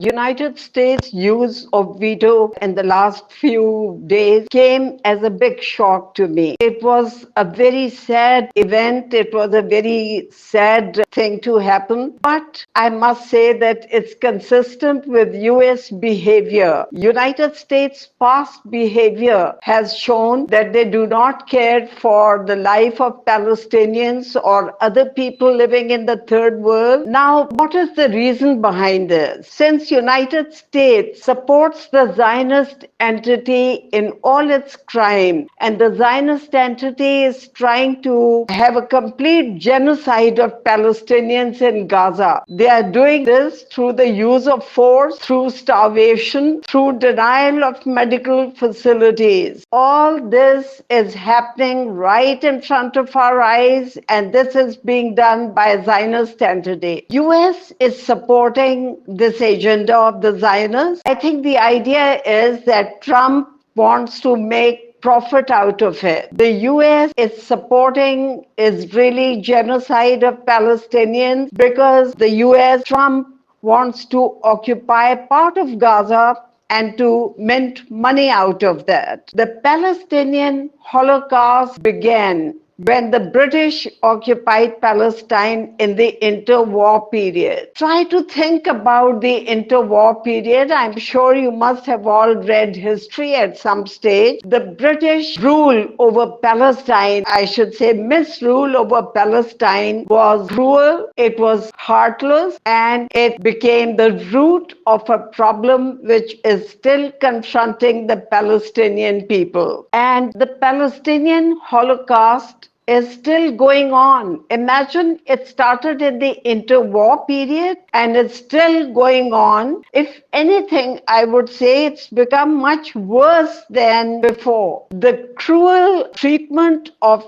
United States use of veto in the last few days came as a big shock to me. It was a very sad event. It was a very sad thing to happen. But I must say that it's consistent with US behavior. United States past behavior has shown that they do not care for the life of Palestinians or other people living in the third world. Now, what is the reason behind this? Since United States supports the Zionist entity in all its crime, and the Zionist entity is trying to have a complete genocide of Palestinians in Gaza. They are doing this through the use of force, through starvation, through denial of medical facilities. All this is happening right in front of our eyes, and this is being done by a Zionist entity. US is supporting this agenda of the Zionists. I think the idea is that Trump wants to make profit out of it. The US is supporting Israeli genocide of Palestinians because the US, Trump wants to occupy part of Gaza and to mint money out of that. The Palestinian Holocaust began when the British occupied Palestine in the interwar period. Try to think about the interwar period. I'm sure you must have all read history at some stage. The British rule over Palestine, I should say misrule over Palestine, was cruel, it was heartless, and it became the root of a problem which is still confronting the Palestinian people. And the Palestinian Holocaust is still going on. Imagine it started in the interwar period and it's still going on. If anything, I would say it's become much worse than before. The cruel treatment of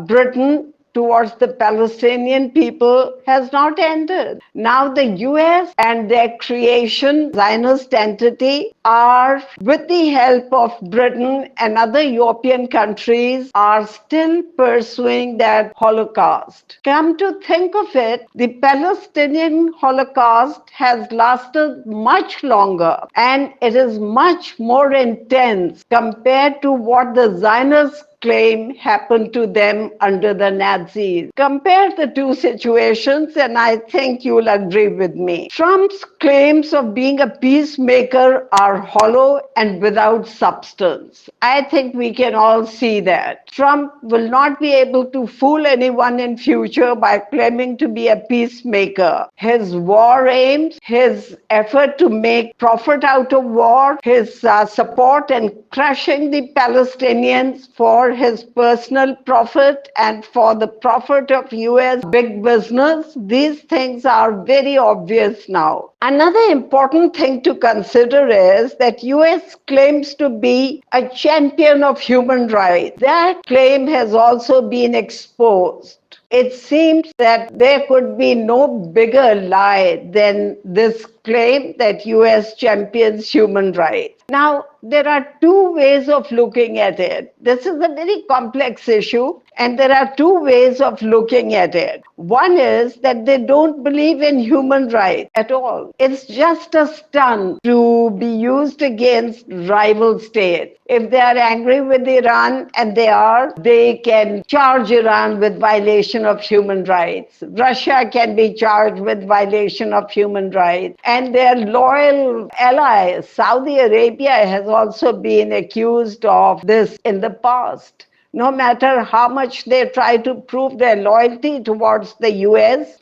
Britain towards the Palestinian people has not ended. Now the US and their creation, Zionist entity, are, with the help of Britain and other European countries, are still pursuing that Holocaust. Come to think of it, the Palestinian Holocaust has lasted much longer and it is much more intense compared to what the Zionists claim happened to them under the Nazis. Compare the two situations and I think you'll agree with me. Trump's claims of being a peacemaker are hollow and without substance. I think we can all see that. Trump will not be able to fool anyone in future by claiming to be a peacemaker. His war aims, his effort to make profit out of war, his support in crushing the Palestinians for his personal profit and for the profit of US big business, these things are very obvious now. Another important thing to consider is that US claims to be a champion of human rights. That claim has also been exposed. It seems that there could be no bigger lie than this claim that US champions human rights. Now, there are two ways of looking at it. This is a very complex issue, and there are two ways of looking at it. One is that they don't believe in human rights at all. It's just a stunt to be used against rival states. If they are angry with Iran, and they can charge Iran with violation of human rights. Russia can be charged with violation of human rights. And their loyal ally, Saudi Arabia, has also been accused of this in the past. No matter how much they try to prove their loyalty towards the US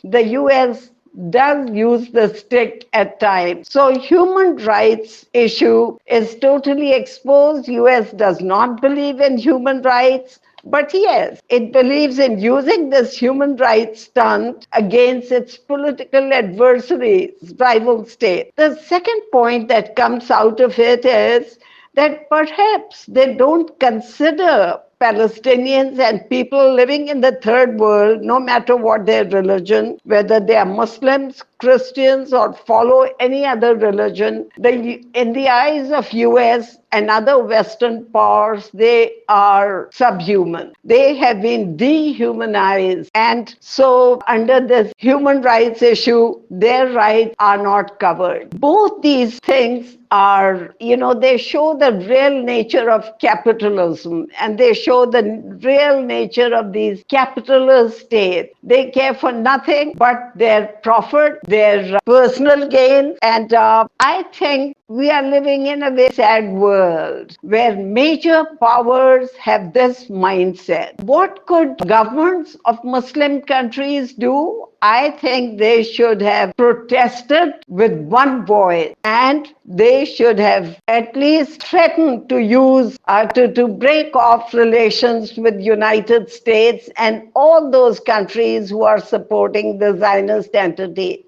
does use the stick at times. So human rights issue is totally exposed. US does not believe in human rights. But yes, it believes in using this human rights stunt against its political adversaries, rival states. The second point that comes out of it is that perhaps they don't consider Palestinians and people living in the third world, no matter what their religion, whether they are Muslims, Christians, or follow any other religion, in the eyes of US and other Western powers, they are subhuman. They have been dehumanized. And so under this human rights issue, their rights are not covered. Both these things are, they show the real nature of capitalism, and they show the real nature of these capitalist states. They care for nothing but their profit, their personal gain. And I think we are living in a very sad world where major powers have this mindset. What could governments of Muslim countries do? I think they should have protested with one voice, and they should have at least threatened to use, to break off relations with United States and all those countries who are supporting the Zionist entity.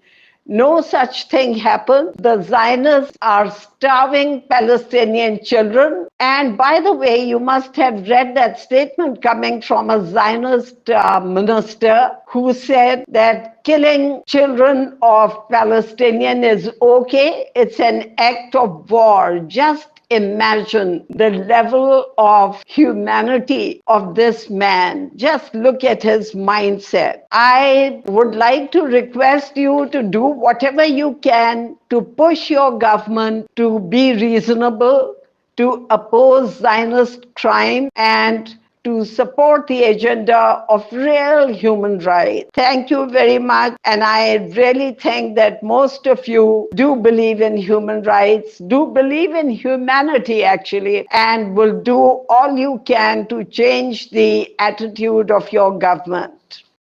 No such thing happened. The Zionists are starving Palestinian children. And by the way, you must have read that statement coming from a Zionist minister who said that killing children of Palestinian is okay. It's an act of war. Just imagine the level of humanity of this man. Just look at his mindset. I would like to request you to do whatever you can to push your government to be reasonable, to oppose Zionist crime, and to support the agenda of real human rights. Thank you very much. And I really think that most of you do believe in human rights, do believe in humanity actually, and will do all you can to change the attitude of your government.